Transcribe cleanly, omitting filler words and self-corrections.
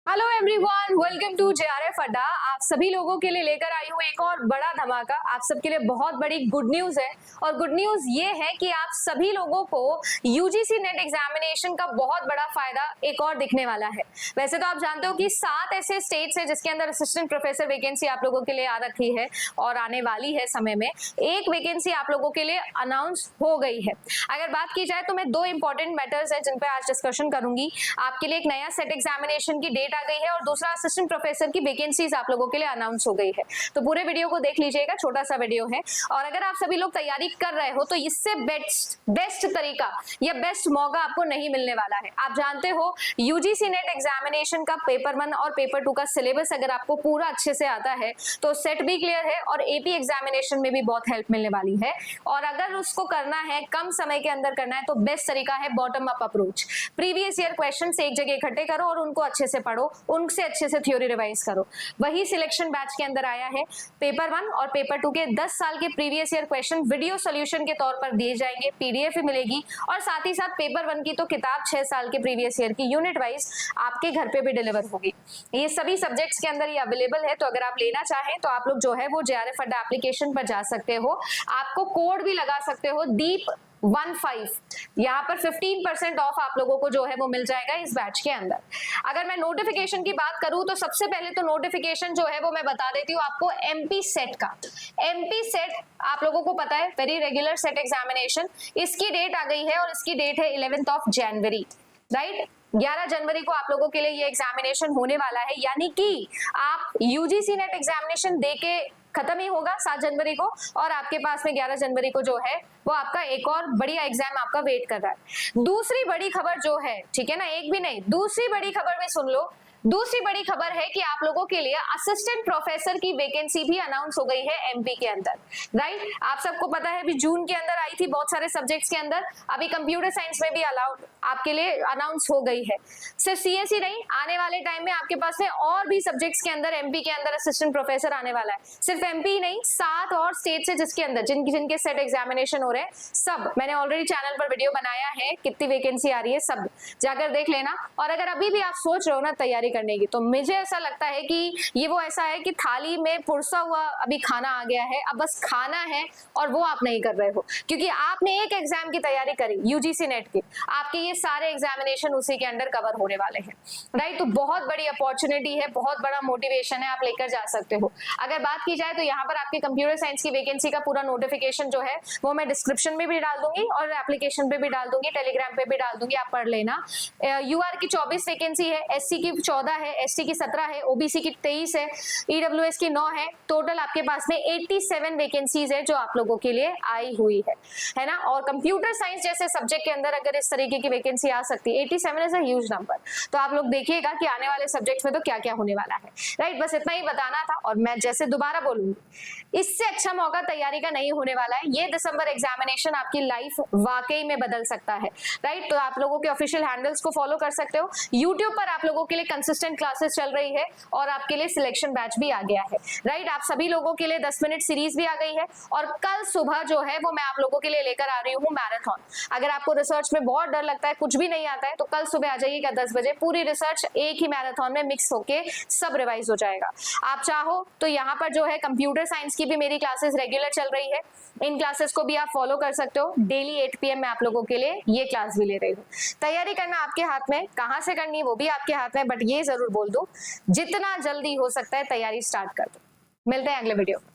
Hello everyone, welcome to JRF Adda. आप सभी लोगों के लिए लेकर आई हूँ एक और बड़ा धमाका। आप सबके लिए बहुत बड़ी गुड न्यूज है और गुड न्यूज ये है कि आप सभी लोगों को यूजीसी नेट एग्जामिनेशन का बहुत बड़ा फायदा एक और दिखने वाला है। वैसे तो आप जानते हो कि 7 ऐसे स्टेट्स है जिसके अंदर असिस्टेंट प्रोफेसर वैकेंसी आप लोगों के लिए आ रखी है और आने वाली है समय में। एक वैकेंसी आप लोगों के लिए अनाउंस हो गई है। अगर बात की जाए तो मैं 2 इंपॉर्टेंट मैटर्स है जिन पे आज डिस्कशन करूंगी। आपके लिए एक नया सेट एग्जामिनेशन की डेट आ गई है और दूसरा असिस्टेंट प्रोफेसर की वैकेंसीज आप लोगों के लिए अनाउंस हो गई है। तो पूरे वीडियो को देख लीजिएगा, छोटा सा वीडियो है। और अगर आप सभी लोग तैयारी कर रहे हो तो इससे बेस्ट तरीका या बेस्ट मौका आपको नहीं मिलने वाला है। आप जानते हो यूजीसी नेट एग्जामिनेशन का पेपर 1 और पेपर 2 का सिलेबस अगर आपको पूरा अच्छे से आता है तो सेट भी क्लियर है और एपी एग्जामिनेशन में भी बहुत हेल्प मिलने वाली है। और अगर उसको करना है, कम समय के अंदर करना है, तो बेस्ट तरीका है bottom up approach. Previous year question एक जगह इकट्ठे करो और उनको अच्छे से पढ़ो, उनसे अच्छे से थ्योरी रिवाइज करो। वही सिलेक्शन बैच के अंदर आया है। पेपर 1 और पेपर 2 के 10 साल के previous year question video solution के तौर पर दिए जाएंगे, पीडीएफ भी मिलेगी और साथ ही साथ पेपर 1 की तो किताब 6 साल के प्रीवियस ईयर की यूनिट वाइज आपके घर पे भी डिलीवर होगी। ये सभी सब्जेक्ट्स के अंदर ये अवेलेबल है, तो अगर आप लेना चाहें तो आप लोग जो है वो जेआरएफ अड्डा एप्लीकेशन पर जा सकते हो। आपको कोड भी लगा सकते हो DEEP15। यहाँ पर 15% ऑफ आप लोगों को जो है वो मिल जाएगा इस बैच के अंदर। अगर मैं नोटिफिकेशन की बात करूं तो सबसे पहले तो नोटिफिकेशन जो है वो मैं बता देती हूँ आपको एमपी सेट का। एमपी सेट आप लोगों को पता है, वेरी रेगुलर सेट एग्जामिनेशन। इसकी डेट आ गई है और इसकी डेट है 11 जनवरी, राइट। 11 जनवरी को आप लोगों के लिए ये एग्जामिनेशन होने वाला है, यानी कि आप यूजीसी नेट एग्जामिनेशन दे के खत्म ही होगा 7 जनवरी को और आपके पास में 11 जनवरी को जो है वो आपका एक और बढ़िया एग्जाम आपका वेट कर रहा है। दूसरी बड़ी खबर जो है, ठीक है ना, एक भी नहीं, दूसरी बड़ी खबर में सुन लो। दूसरी बड़ी खबर है कि आप लोगों के लिए असिस्टेंट प्रोफेसर की वैकेंसी भी अनाउंस हो गई है एमपी के अंदर, राइट। आप सबको पता है अभी जून के अंदर आई थी बहुत सारे सब्जेक्ट्स के अंदर, अभी कंप्यूटर साइंस में भी अलाउड आपके लिए अनाउंस हो गई है। सिर्फ सीएसई नहीं, आने वाले टाइम में आपके पास में और भी सब्जेक्ट्स के अंदर एमपी के अंदर असिस्टेंट प्रोफेसर आने वाला है। सिर्फ एमपी ही नहीं, 7 और स्टेट्स है जिसके अंदर जिनके सेट एग्जामिनेशन हो रहे हैं। सब मैंने ऑलरेडी चैनल पर वीडियो बनाया है, कितनी वैकेंसी आ रही है सब जाकर देख लेना। और अगर अभी भी आप सोच रहे हो ना तैयारी करने की, तो मुझे ऐसा लगता है कि ये वो ऐसा है कि थाली में पुरसा हुआ अभी खाना आ गया है, अब बस खाना है और वो आप नहीं कर रहे हो, क्योंकि आपने एक एग्जाम की तैयारी करी यूजीसी नेट की, आपके ये सारे एग्जामिनेशन उसी के अंडर कवर होने वाले हैं, राइट। तो बहुत बड़ी अपॉर्चुनिटी है, बहुत बड़ा मोटिवेशन है, आप लेकर जा सकते हो। अगर बात की जाए तो यहाँ पर आपके कंप्यूटर साइंस की वैकेंसी का पूरा नोटिफिकेशन जो है वो मैं डिस्क्रिप्शन में भी डाल दूंगी और एप्लीकेशन पे भी डाल दूंगी, टेलीग्राम पे भी डाल दूंगी, आप पढ़ लेना। यूआर की 24 वैकेंसी है, एससी की 14 है, एसटी की 17 है, ओबीसी की 23 है, ईडब्ल्यूएस की 9 है। टोटल आपके पास में 87 वैकेंसीज है जो आप लोगों के लिए आई हुई है ना। और कंप्यूटर साइंस जैसे सब्जेक्ट के अंदर अगर इस तरीके की वैकेंसी आ सकती है, 87 इज अ ह्यूज नंबर। तो आप लोग देखिएगा कि आने वाले सब्जेक्ट्स में तो क्या क्या होने वाला है, राइट। बस इतना ही बताना था और मैं जैसे दोबारा बोलूंगी, इससे अच्छा मौका तैयारी का नहीं होने वाला है। ये दिसंबर एग्जामिनेशन आपकी लाइफ वाकई में बदल सकता है, राइट। तो आप लोगों के ऑफिशियल हैंडल्स को फॉलो कर सकते हो। यूट्यूब पर आप लोगों के लिए कंसिस्टेंट क्लासेस चल रही है और आपके लिए सिलेक्शन बैच भी आ गया है, राइट। आप सभी लोगों के लिए 10 मिनट सीरीज भी आ गई है और कल सुबह जो है वो मैं आप लोगों के लिए लेकर आ रही हूँ मैराथन। अगर आपको रिसर्च में बहुत डर लगता है, कुछ भी नहीं आता है, तो कल सुबह आ जाइएगा 10 बजे, पूरी रिसर्च एक ही मैराथन में मिक्स होके सब रिवाइज हो जाएगा। आप चाहो तो यहाँ पर जो है कंप्यूटर साइंस की भी मेरी क्लासेस रेगुलर चल रही है, इन क्लासेस को भी आप फॉलो कर सकते हो। डेली 8 PM मैं आप लोगों के लिए ये क्लास भी ले रही हूँ। तैयारी करना आपके हाथ में, कहाँ से करनी है वो भी आपके हाथ में, बट ये जरूर बोल दूं, जितना जल्दी हो सकता है तैयारी स्टार्ट कर दो। मिलते हैं अगले वीडियो में।